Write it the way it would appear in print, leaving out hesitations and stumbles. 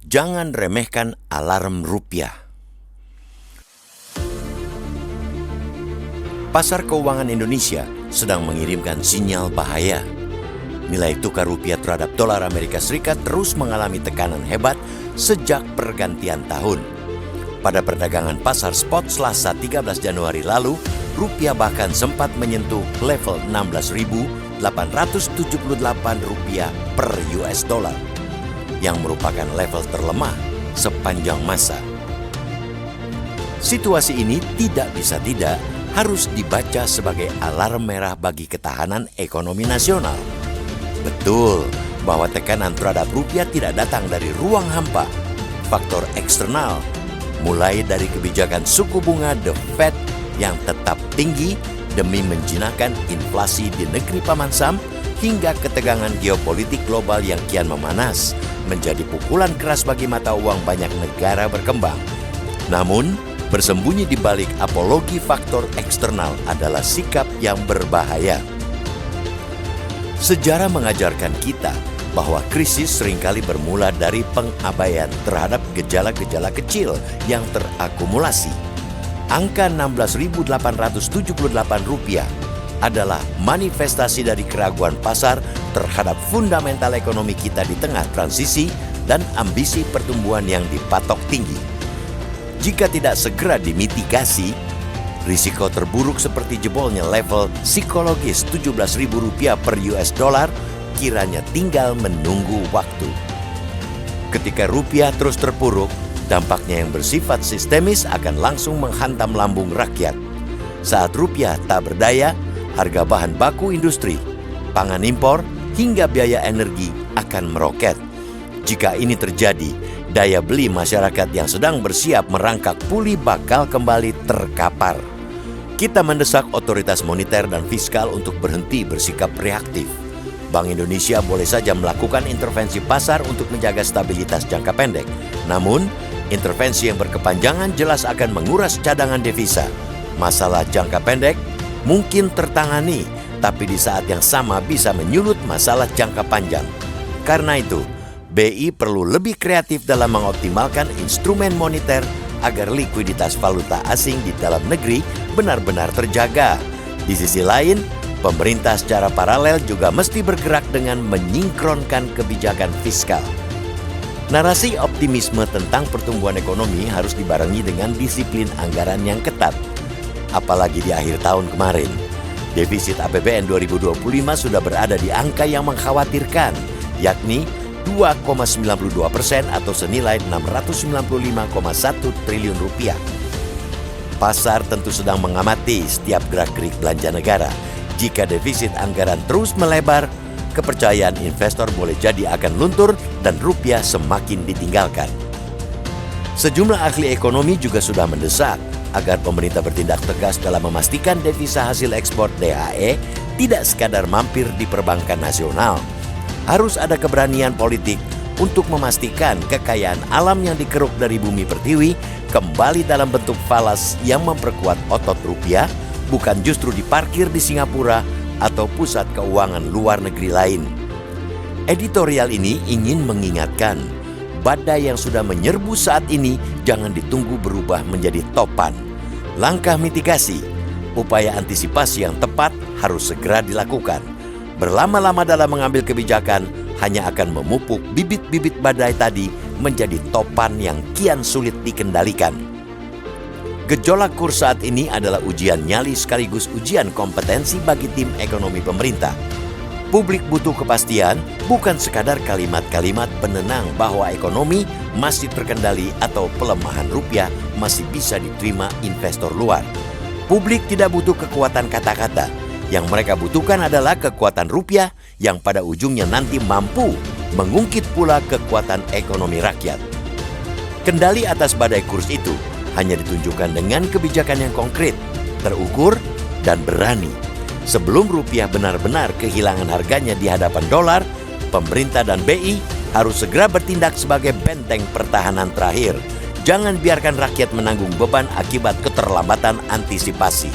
Jangan remehkan alarm rupiah. Pasar keuangan Indonesia sedang mengirimkan sinyal bahaya. Nilai tukar rupiah terhadap dolar Amerika Serikat terus mengalami tekanan hebat sejak pergantian tahun. Pada perdagangan pasar spot Selasa 13 Januari lalu, rupiah bahkan sempat menyentuh level 16.878 rupiah per US dollar, yang merupakan level terlemah sepanjang masa. Situasi ini harus dibaca sebagai alarm merah bagi ketahanan ekonomi nasional. Betul bahwa tekanan terhadap rupiah tidak datang dari ruang hampa. Faktor eksternal, mulai dari kebijakan suku bunga The Fed yang tetap tinggi demi menjinakkan inflasi di negeri Paman Sam, hingga ketegangan geopolitik global yang kian memanas, menjadi pukulan keras bagi mata uang banyak negara berkembang. Namun, bersembunyi di balik apologi faktor eksternal adalah sikap yang berbahaya. Sejarah mengajarkan kita bahwa krisis seringkali bermula dari pengabaian terhadap gejala-gejala kecil yang terakumulasi. Angka 16.878 rupiah adalah manifestasi dari keraguan pasar terhadap fundamental ekonomi kita di tengah transisi dan ambisi pertumbuhan yang dipatok tinggi. Jika tidak segera dimitigasi, risiko terburuk seperti jebolnya level psikologis Rp17.000 per US dollar kiranya tinggal menunggu waktu. Ketika rupiah terus terpuruk, dampaknya yang bersifat sistemis akan langsung menghantam lambung rakyat. Saat rupiah tak berdaya, harga bahan baku industri, pangan impor, hingga biaya energi akan meroket. Jika ini terjadi, daya beli masyarakat yang sedang bersiap merangkak pulih bakal kembali terkapar. Kita mendesak otoritas moneter dan fiskal untuk berhenti bersikap reaktif. Bank Indonesia boleh saja melakukan intervensi pasar untuk menjaga stabilitas jangka pendek. Namun, intervensi yang berkepanjangan jelas akan menguras cadangan devisa. Masalah jangka pendek mungkin tertangani, tapi di saat yang sama bisa menyulut masalah jangka panjang. Karena itu, BI perlu lebih kreatif dalam mengoptimalkan instrumen moneter agar likuiditas valuta asing di dalam negeri benar-benar terjaga. Di sisi lain, pemerintah secara paralel juga mesti bergerak dengan menyingkronkan kebijakan fiskal. Narasi optimisme tentang pertumbuhan ekonomi harus dibarengi dengan disiplin anggaran yang ketat. Apalagi di akhir tahun kemarin, defisit APBN 2025 sudah berada di angka yang mengkhawatirkan, yakni 2,92% atau senilai 695,1 triliun rupiah. Pasar tentu sedang mengamati setiap gerak-gerik belanja negara. Jika defisit anggaran terus melebar, kepercayaan investor boleh jadi akan luntur dan rupiah semakin ditinggalkan. Sejumlah ahli ekonomi juga sudah mendesak agar pemerintah bertindak tegas dalam memastikan devisa hasil ekspor DHE tidak sekadar mampir di perbankan nasional. Harus ada keberanian politik untuk memastikan kekayaan alam yang dikeruk dari bumi pertiwi kembali dalam bentuk falas yang memperkuat otot rupiah, bukan justru diparkir di Singapura atau pusat keuangan luar negeri lain. Editorial ini ingin mengingatkan, badai yang sudah menyerbu saat ini jangan ditunggu berubah menjadi topan. Langkah mitigasi, upaya antisipasi yang tepat harus segera dilakukan. Berlama-lama dalam mengambil kebijakan hanya akan memupuk bibit-bibit badai tadi menjadi topan yang kian sulit dikendalikan. Gejolak kurs saat ini adalah ujian nyali sekaligus ujian kompetensi bagi tim ekonomi pemerintah. Publik butuh kepastian, bukan sekadar kalimat-kalimat penenang bahwa ekonomi masih terkendali atau pelemahan rupiah masih bisa diterima investor luar. Publik tidak butuh kekuatan kata-kata. Yang mereka butuhkan adalah kekuatan rupiah yang pada ujungnya nanti mampu mengungkit pula kekuatan ekonomi rakyat. Kendali atas badai kurs itu hanya ditunjukkan dengan kebijakan yang konkret, terukur, dan berani. Sebelum rupiah benar-benar kehilangan harganya di hadapan dolar, pemerintah dan BI harus segera bertindak sebagai benteng pertahanan terakhir. Jangan biarkan rakyat menanggung beban akibat keterlambatan antisipasi.